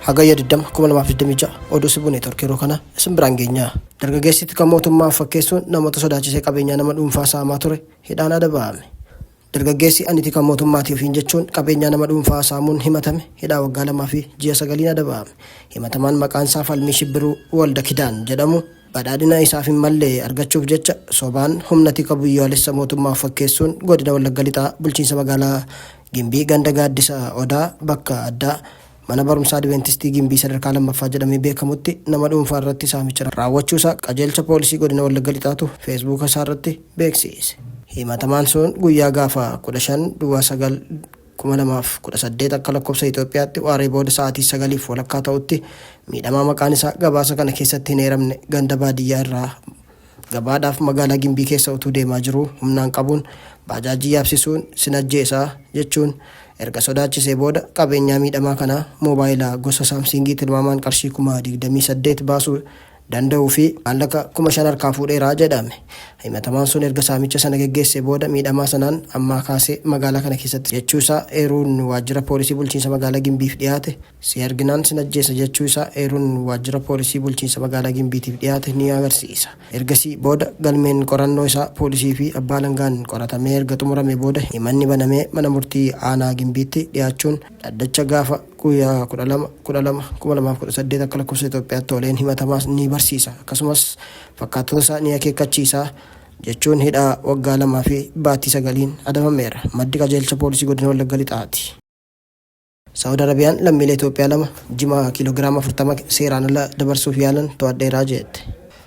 Hagayya 2026 oduu sibuu neetworkii yeroo kana isin biraan geenyaa. Dargaggeessitti kan mootummaa fakkeessuun namoota sodaachisee qabeenyaa nama dhuunfaa saamaa ture hidhaan adabame. Dargaggeessi aniti kan mootummaatiif hin jechuun qabeenyaa nama dhuunfaa saamuun himatame hidhaa waggaa 2 fi ji'a 9 adabame. Himatamaan maqaan isaa Falmii Shibbiruu Walda Kidaan jedhamu badhaadhina isaaf hin mallee argachuuf jecha sobaan humna tika biyyoolessa mootummaa fakkeessuun godina Wallagga Lixaa bulchiinsa magaalaa Gimbii ganda Gaaddisa Odaa bakka addaa mana barumsaa Adventistii Gimbii sadarkaa lammaffaa jedhamee beekamutti nama dhuunfaa irratti saamicha raawwachuusaa qajeelcha poolisii godina Wallagga Lixaatu feesbuuka isaa irratti beeksise. Himatamaan sun guyyaa gaafa 15/9/2018 akka lakkoofsa Itoophiyaatti waaree booda sa'aatii 9 walakkaa ta'utti miidhamaa maqaan isaa gabaasa kana keessatti hin eeramne ganda baadiyyaa irraa gabaadhaaf magaalaa Gimbii keessa utuu deemaa jiru humnaan qabuun baajaajii yaabsisuun sinajjeesaa jechuun erga sodaachisee booda qabeenyaa miidhamaa kana moobaayilaa gosa saamsingii tilmaamaan qarshii 28,000 baasuu danda'uu fi maallaqa 5,000 harkaa fuudheeraa jedhame. Himatamaan sun erga saamicha sana geggeessee booda miidhamaa sanaan ammaa kaasee magaalaa kana keessatti jechuusaa eeruun waajjira poolisii bulchiinsa magaalaa Gimbiif dhiyaate si arginaan sinajjeessa jechuusaa eeruun waajjira poolisii bulchiinsa magaalaa Gimbiitiif dhiyaate ni agarsiisa. Ergasii booda galmeen qorannoo isaa poolisii fi abbaa alangaan qoratamee erga xumurame booda himanni banamee mana murtii aanaa Gimbiitti dhiyaachuun dhaddacha gaafa guyyaa 12/2018 akka lakkoofsa Itoophiyaatti ooleen himatamaas ni barsiisa. Akkasumas fakkaatota isaa ni akeekkachiisa jechuun hidhaa waggaa 2 fi baatii 9 adabameera. Maddi qajeelcha poolisii godina Wallagga Lixaati. Saawudi Arabiyaan lammiilee Itoophiyaa 2 jimaa kiiloogiraama 40 seeraan ala dabarsuuf yaalan to'adheeraa jette.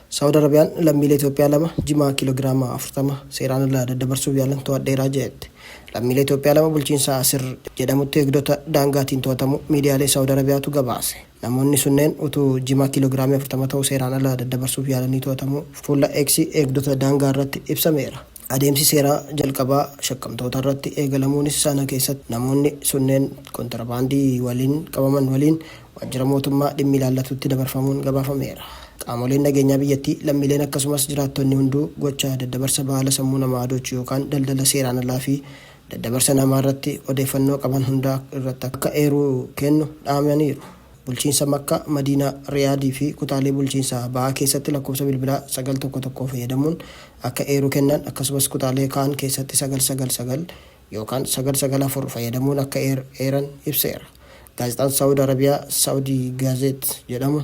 Saawudi Arabiyaan lammiilee Itoophiyaa 2 jimaa kiiloogiraama 40 seeraan ala dabarsuuf yaalan to'adheeraa jette. Lammiilee Itoophiyaa 2 bulchiinsa Asir jedhamutti eegdota daangaatiin to'atamu miidiyaalee Saawudi Arabiyaatu gabaase. Namoonni sunneen utuu jimaa kiiloogiraamii 40 ta'uu seeraan ala dabarsuuf yaalanii to'atamu fuula X eegdota daangaa irratti ibsameera. Adeemsi seeraa jalqabaa shakkamtoota irratti eegalamuunis sana keessatti namoonni sunneen kontirbaandii waliin qabaman waliin waajjira mootummaa dhimmi ilaallatutti dabarfamuun gabaafameera. Qaamoleen nageenyaa biyyattii lammiileen akkasumas jiraattonni hunduu gocha daddabarsa baala sammuu namaa adochuu yookaan daldala seeraan alaa fi daddabarsa namaa irratti odeeffannoo qaban hundaa irratti akka eeruu kennu dhaamaniiru. Bulchiinsa Makka, Madiinaa, Riyaadii fi kutaalee bulchiinsa ba'aa keessatti lakkoofsa bilbilaa 911 fayyadamuun akka eeruu kennan akkasumas kutaalee kaan keessatti 999 yookaan 994 fayyadamuun akka eeran ibseera. Gaazexaan Saawudi Arabiyaa Saawudi Gaazeet jedhamu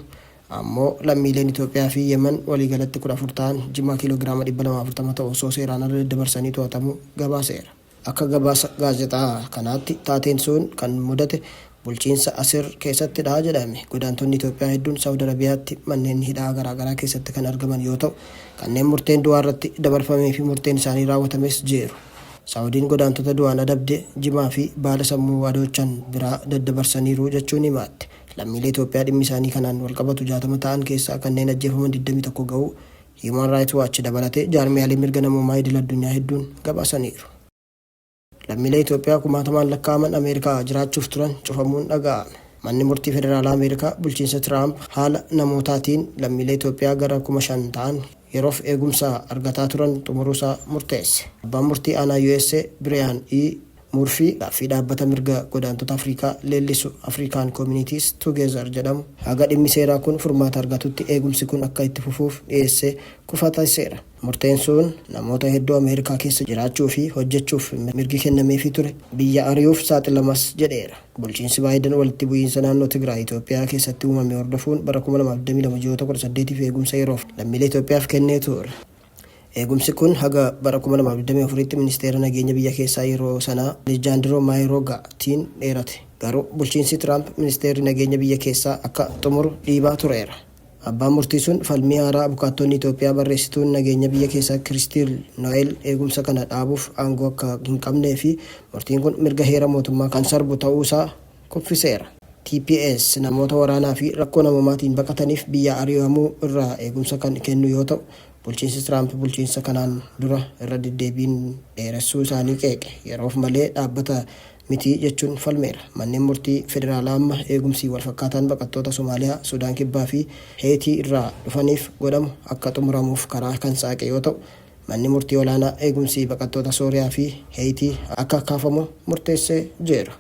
ammoo lammiileen Itoophiyaa fi Yemen waliigalatti 14 ta'an jimaa kiiloogiraama 240 ta'u osoo seeraan ala dabarsanii to'atamuu gabaaseera. Akka gabaasa gaazexaa kanaatti taateen sun kan mudate bulchiinsa Asir keessattidha jedhame. Godaantonni Itoophiyaa hedduun Saawudi Arabiyaatti manneen hidhaa garaagaraa keessatti kan argaman yoo ta'u kanneen murteen du'aa irratti dabarfamee fi murteen isaanii raawwatames jiru. Saawudiin godaantota du'aan adabde jimaa fi baala sammuu adoochan biraa daddabarsaniiru jechuun himaatte. Lammiilee Itoophiyaa dhimmi isaanii kanaan walqabatu 60 ta'an keessaa kanneen ajjeefaman 21 ga'uu Human Rights Watch dabalatee jaarmiyaalee mirga namummaa idil addunyaa hedduun gabaasaniiru. Lammiilee Itoophiyaa 10,000 lakkaa'aman Ameerikaa jiraachuuf turan cufamuun dhaga'ame. Manni murtii federaalaa Ameerikaa bulchiinsa Tiraamp haala namootaatiin lammiilee Itoophiyaa gara 5,000 ta'an yeroof eegumsa argataa turan xumuruusaa murteesse. Abbaan murtii aanaa USA Brian E. Murfii fi dhaabbata mirga godaantota Afrikaa leellisu Afrikaan Communities Together jedhamu haga dhimmi seeraa kun furmaata argatutti eegumsi kun akka itti fufuuf dhiyeessee kufaataseera. Murteen sun namoota hedduu Ameerikaa keessa jiraachuu fi hojjechuuf mirgi kennameefii ture biyya ari'uuf saaxilamas jedheera. Bulchiinsi Baayiden walitti bu'iinsa naannoo Tigraay Itoophiyaa keessatti uumame hordofuun bara 2022 ji'oota 18 fi eegumsa yeroof lammiilee Itoophiyaaf kennee ture. Eegumsi kun haga bara 2024tti ministeera nageenya biyya keessaa yeroo sanaa Alejandro Mayorgaatiin dheerate. Garuu bulchiinsi Tiraamp ministeerri nageenya biyya keessaa akka xumuru dhiibaa tureera. Abbaan murtii sun falmii haaraa abukaattonni Itoophiyaa barreessituun nageenya biyya keessaa Kiristiil Noa'el eegumsa kana dhaabuuf aangoo akka hin qabnee fi murtiin kun mirga heera mootummaa kan sarbu ta'uusaa kuffiseera. TPS namoota waraanaa fi rakkoo namummaatiin baqataniif biyya ari'amuu irraa eegumsa kan kennu yoo ta'u bulchiinsi Tiraamp bulchiinsa kanaan dura irra deddeebiin dheeressuu isaanii qeeqe yeroof malee dhaabbata miti jechuun falmeera. Manneen murtii federaalaa amma eegumsii walfakkaataan baqattoota Somaaliyaa, Sudaan Kibbaa fi Heetii irraa dhufaniif godhamu akka xumuramuuf karaa kan saaqe yoo ta'u manni murtii olaanaa eegumsii baqattoota Sooriyaa fi Heetii akka kaafamu murteessee jira.